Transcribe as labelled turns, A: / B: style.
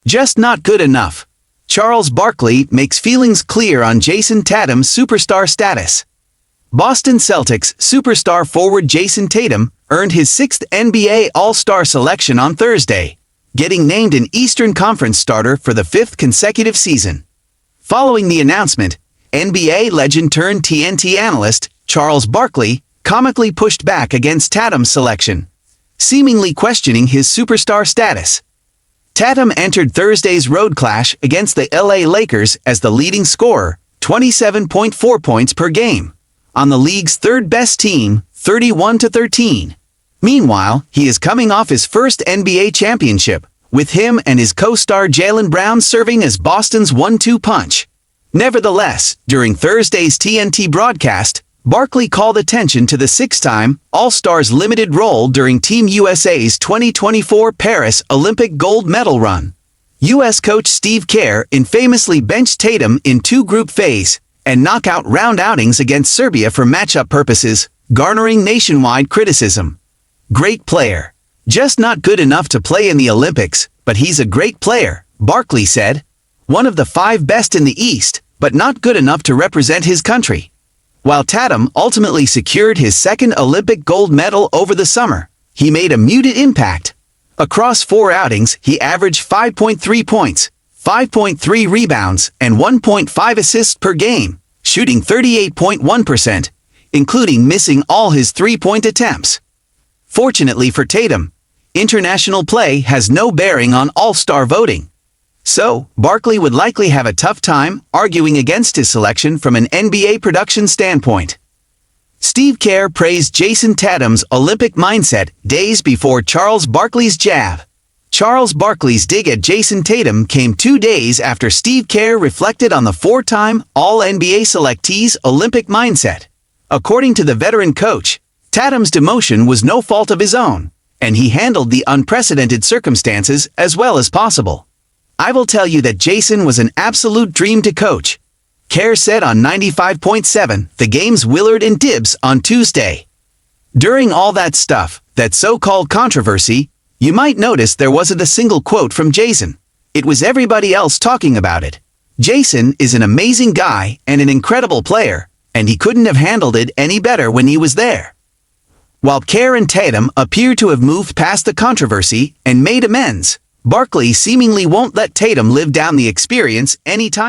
A: Just not good enough. Charles Barkley makes feelings clear on Jayson Tatum's superstar status. Boston Celtics superstar forward Jayson Tatum earned his 6th NBA All-Star selection on Thursday, getting named an Eastern Conference starter for the 5th consecutive season. Following the announcement, NBA legend turned TNT analyst Charles Barkley comically pushed back against Tatum's selection, seemingly questioning his superstar status. Tatum entered Thursday's road clash against the LA Lakers as the leading scorer, 27.4 points per game, on the league's third-best team, 31-13. Meanwhile, he is coming off his first NBA championship, with him and his co-star Jaylen Brown serving as Boston's 1-2 punch. Nevertheless, during Thursday's TNT broadcast, Barkley called attention to the 6-time All-Star's limited role during Team USA's 2024 Paris Olympic gold medal run. U.S. coach Steve Kerr infamously benched Tatum in 2 group phase and knockout round outings against Serbia for matchup purposes, garnering nationwide criticism. Great player. Just not good enough to play in the Olympics, but he's a great player, Barkley said. One of the 5 best in the East, but not good enough to represent his country. While Tatum ultimately secured his 2nd Olympic gold medal over the summer, he made a muted impact. Across 4 outings, he averaged 5.3 points, 5.3 rebounds, and 1.5 assists per game, shooting 38.1%, including missing all his 3-point attempts. Fortunately for Tatum, international play has no bearing on All-Star voting. So, Barkley would likely have a tough time arguing against his selection from an NBA production standpoint. Steve Kerr praised Jayson Tatum's Olympic mindset days before Charles Barkley's jab. Charles Barkley's dig at Jayson Tatum came 2 days after Steve Kerr reflected on the 4-time All-NBA selectee's Olympic mindset. According to the veteran coach, Tatum's demotion was no fault of his own, and he handled the unprecedented circumstances as well as possible. I will tell you that Jayson was an absolute dream to coach, Kerr said on 95.7 The Game's Willard and Dibbs on Tuesday. During all that stuff, that so-called controversy, you might notice there wasn't a single quote from Jayson. It was everybody else talking about it. Jayson is an amazing guy and an incredible player, and he couldn't have handled it any better when he was there. While Kerr and Tatum appear to have moved past the controversy and made amends, Barkley seemingly won't let Tatum live down the experience anytime